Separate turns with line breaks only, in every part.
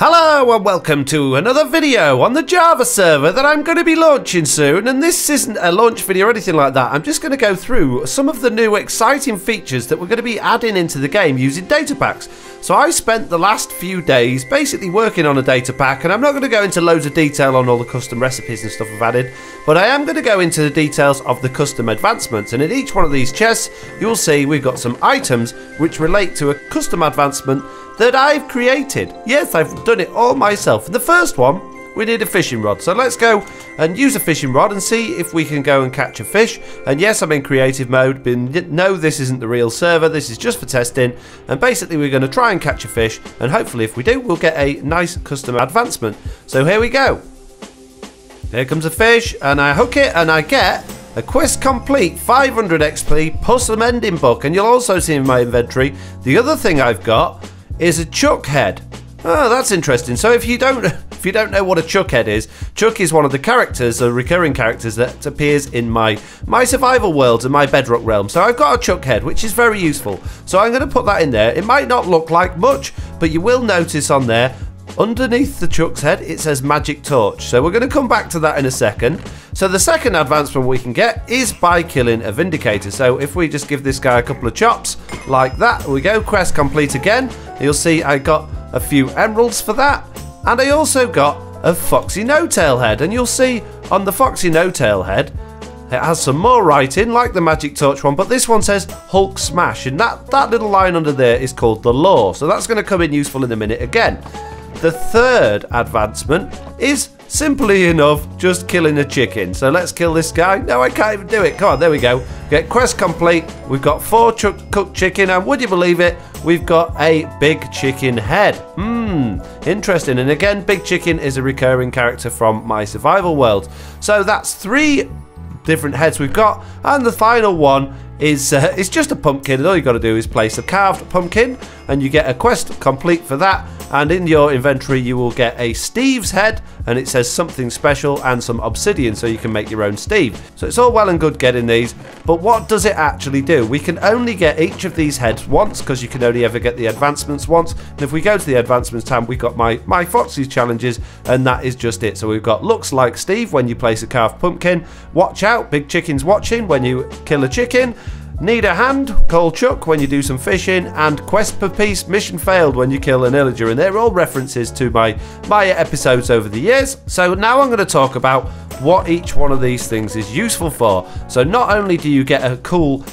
Hello and welcome to another video on the Java server that I'm going to be launching soon, and this isn't a launch video or anything like that. I'm just going to go through some of the new exciting features that we're going to be adding into the game using data packs. So I spent the last few days basically working on a data pack, and I'm not going to go into loads of detail on all the custom recipes and stuff I've added, but I am going to go into the details of the custom advancements. And in each one of these chests you'll see we've got some items which relate to a custom advancement that I've created. Yes, I've done it all myself. And the first one, we need a fishing rod. So let's go and use a fishing rod and see if we can go and catch a fish. And yes, I'm in creative mode, but no, this isn't the real server. This is just for testing. And basically we're going to try and catch a fish, and hopefully if we do, we'll get a nice custom advancement. So here we go. Here comes a fish, and I hook it and I get a quest complete, 500 XP plus a mending book. And you'll also see in my inventory, the other thing I've got is a chuck head. Oh, that's interesting. So if you don't know what a chuck head is, Chuck is one of the characters, the recurring characters that appears in my survival worlds and my Bedrock realm. So I've got a chuck head, which is very useful. So I'm going to put that in there. It might not look like much, but you will notice on there, underneath the chuck's head, it says magic torch. So we're going to come back to that in a second. So the second advancement we can get is by killing a vindicator. So if we just give this guy a couple of chops like that, we go, quest complete again. You'll see I got a few emeralds for that, and I also got a FoxyNoTail head. And you'll see on the FoxyNoTail head it has some more writing like the magic torch one, but this one says Hulk smash, and that little line under there is called the lore. So that's going to come in useful in a minute again. The third advancement is simply enough just killing a chicken. So let's kill this guy. No, I can't even do it. Come on, there we go. Get quest complete. We've got 4 cooked chicken, and would you believe it, we've got a big chicken head. Interesting. And again, big chicken is a recurring character from my survival world. So that's 3 different heads we've got, and the final one is just a pumpkin, and all you've got to do is place a carved pumpkin and you get a quest complete for that. And in your inventory you will get a Steve's head, and it says something special and some obsidian, so you can make your own Steve. So it's all well and good getting these, but what does it actually do? We can only get each of these heads once, because you can only ever get the advancements once. And if we go to the advancements tab, we've got my Foxy's challenges, and that is just it. So we've got looks like Steve when you place a carved pumpkin, watch out, big chicken's watching when you kill a chicken, need a hand, call Chuck when you do some fishing, and quest per piece, mission failed when you kill an illager. And they're all references to my episodes over the years. So now I'm going to talk about what each one of these things is useful for. So not only do you get a cool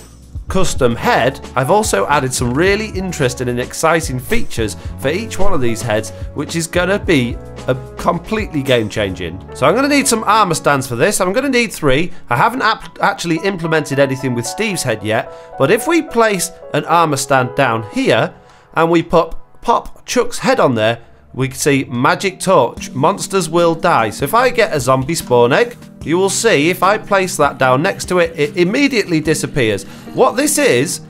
custom head, I've also added some really interesting and exciting features for each one of these heads, which is going to be a completely game changing. So I'm going to need some armor stands for this. I'm going to need 3. I haven't actually implemented anything with Steve's head yet, but if we place an armor stand down here and we pop Chuck's head on there, we can see magic torch, monsters will die. So if I get a zombie spawn egg, you will see if I place that down next to it, it immediately disappears. What this is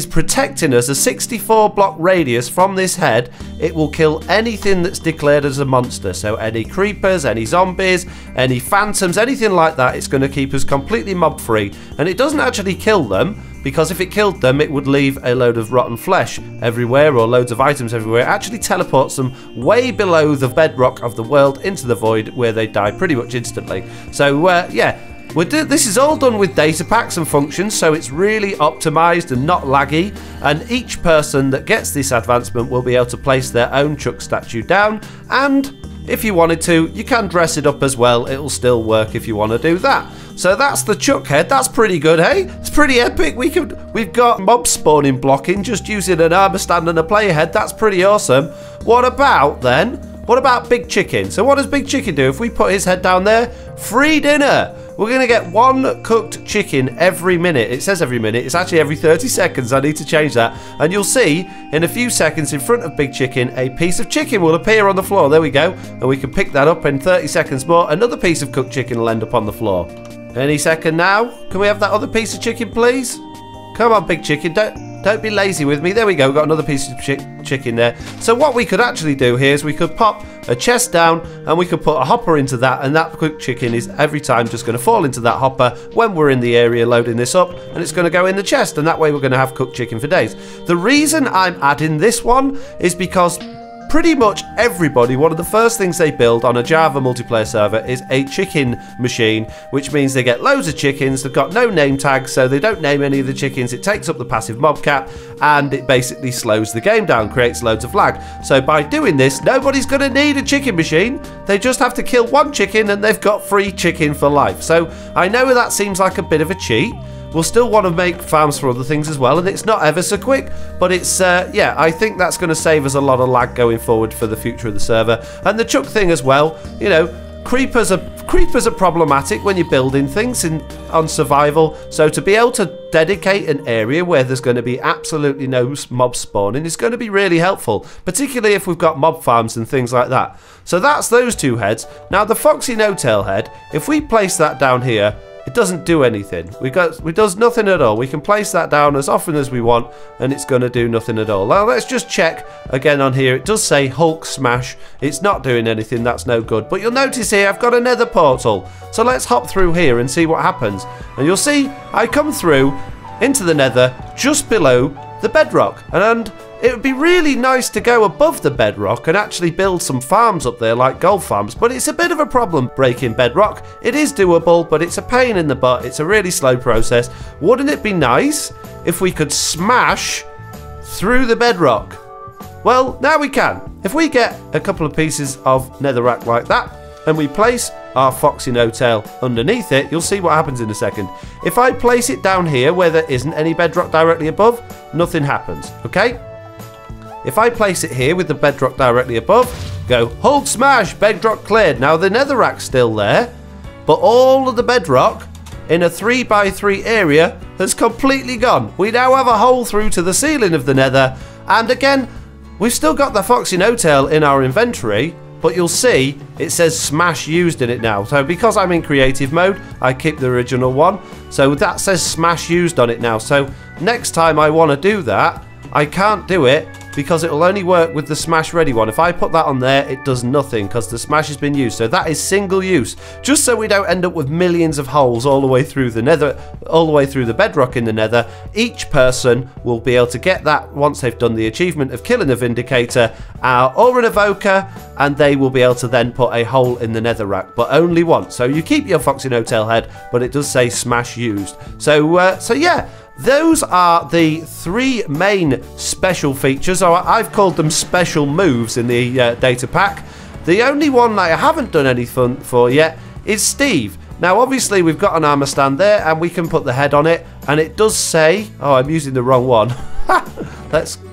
protecting us, a 64 block radius from this head. It will kill anything that's declared as a monster. So any creepers, any zombies, any phantoms, anything like that. It's going to keep us completely mob free. And it doesn't actually kill them, because if it killed them it would leave a load of rotten flesh everywhere, or loads of items everywhere. It actually teleports them way below the bedrock of the world into the void, where they die pretty much instantly. So yeah, this is all done with data packs and functions, so it's really optimized and not laggy. And each person that gets this advancement will be able to place their own Chuck statue down, and if you wanted to, you can dress it up as well. It'll still work if you want to do that. So that's the Chuck head. That's pretty good, hey? It's pretty epic. We've got mob spawning blocking just using an armor stand and a player head. That's pretty awesome. What about Big Chicken? So what does Big Chicken do? If we put his head down there, free dinner. We're going to get 1 cooked chicken every minute. It says every minute. It's actually every 30 seconds. I need to change that. And you'll see in a few seconds in front of Big Chicken, a piece of chicken will appear on the floor. There we go. And we can pick that up in 30 seconds more. Another piece of cooked chicken will end up on the floor. Any second now. Can we have that other piece of chicken, please? Come on, Big Chicken. Don't be lazy with me. There we go. We've got another piece of chicken there. So what we could actually do here is we could pop a chest down and we could put a hopper into that, and that cooked chicken is every time just going to fall into that hopper when we're in the area loading this up, and it's going to go in the chest, and that way we're going to have cooked chicken for days. The reason I'm adding this one is because pretty much everybody, one of the first things they build on a Java multiplayer server is a chicken machine, which means they get loads of chickens. They've got no name tags, so they don't name any of the chickens. It takes up the passive mob cap, and it basically slows the game down, creates loads of lag. So by doing this, nobody's going to need a chicken machine. They just have to kill one chicken, and they've got free chicken for life. So I know that seems like a bit of a cheat. We'll still want to make farms for other things as well, and it's not ever so quick, but it's, yeah, I think that's going to save us a lot of lag going forward for the future of the server. And the chuck thing as well, you know, creepers are problematic when you're building things on survival, so to be able to dedicate an area where there's going to be absolutely no mob spawning is going to be really helpful, particularly if we've got mob farms and things like that. So that's those two heads. Now the FoxyNoTail head, if we place that down here, it doesn't do anything. It does nothing at all. We can place that down as often as we want, and it's going to do nothing at all. Now let's just check again on here. It does say Hulk Smash. It's not doing anything. That's no good. But you'll notice here I've got a Nether portal. So let's hop through here and see what happens. And you'll see I come through into the Nether just below the bedrock, and it would be really nice to go above the bedrock and actually build some farms up there like golf farms, but it's a bit of a problem breaking bedrock. It is doable, but it's a pain in the butt. It's a really slow process. Wouldn't it be nice if we could smash through the bedrock? Well, now we can. If we get a couple of pieces of netherrack like that and we place our FoxyNoTail underneath it, you'll see what happens in a second. If I place it down here where there isn't any bedrock directly above, nothing happens, okay? If I place it here with the bedrock directly above, go Hulk Smash, bedrock cleared. Now the netherrack's still there, but all of the bedrock in a 3x3 area has completely gone. We now have a hole through to the ceiling of the nether, and again, we've still got the FoxyNoTail in our inventory, but you'll see it says smash used in it now. So because I'm in creative mode, I keep the original one. So that says smash used on it now. So next time I want to do that, I can't do it because it will only work with the smash ready one. If I put that on there, it does nothing because the smash has been used. So that is single use, just so we don't end up with millions of holes all the way through the nether, all the way through the bedrock in the nether. Each person will be able to get that once they've done the achievement of killing a vindicator or an evoker, and they will be able to then put a hole in the netherrack, but only once. So you keep your FoxyNoTail head, but it does say smash used. So yeah, those are the three main special features, or I've called them special moves in the data pack. The only one that I haven't done anything for yet is Steve. Now obviously we've got an armor stand there and we can put the head on it, and it does say, oh, I'm using the wrong one.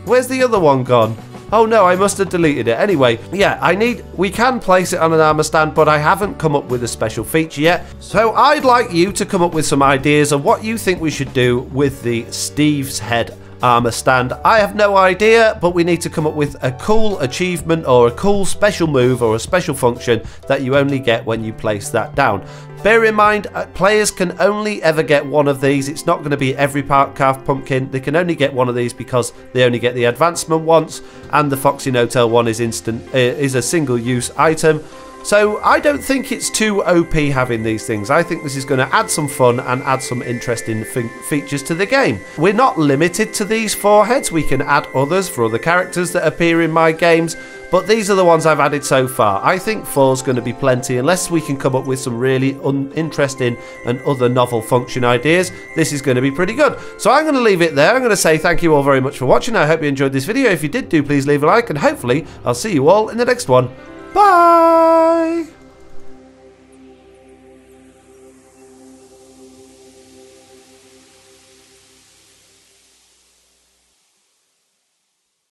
Where's the other one gone? Oh no, I must have deleted it. Anyway, yeah, we can place it on an armor stand, but I haven't come up with a special feature yet. So I'd like you to come up with some ideas of what you think we should do with the Steve's head armor stand. I have no idea, but we need to come up with a cool achievement or a cool special move or a special function that you only get when you place that down. Bear in mind, players can only ever get one of these. It's not going to be every carved pumpkin. They can only get one of these because they only get the advancement once, and the FoxyNoTail one is is a single-use item. So I don't think it's too OP having these things. I think this is going to add some fun and add some interesting features to the game. We're not limited to these 4 heads. We can add others for other characters that appear in my games, but these are the ones I've added so far. I think 4 is going to be plenty unless we can come up with some really interesting and other novel function ideas. This is going to be pretty good. So I'm going to leave it there. I'm going to say thank you all very much for watching. I hope you enjoyed this video. If you did, please leave a like, and hopefully I'll see you all in the next one. Bye!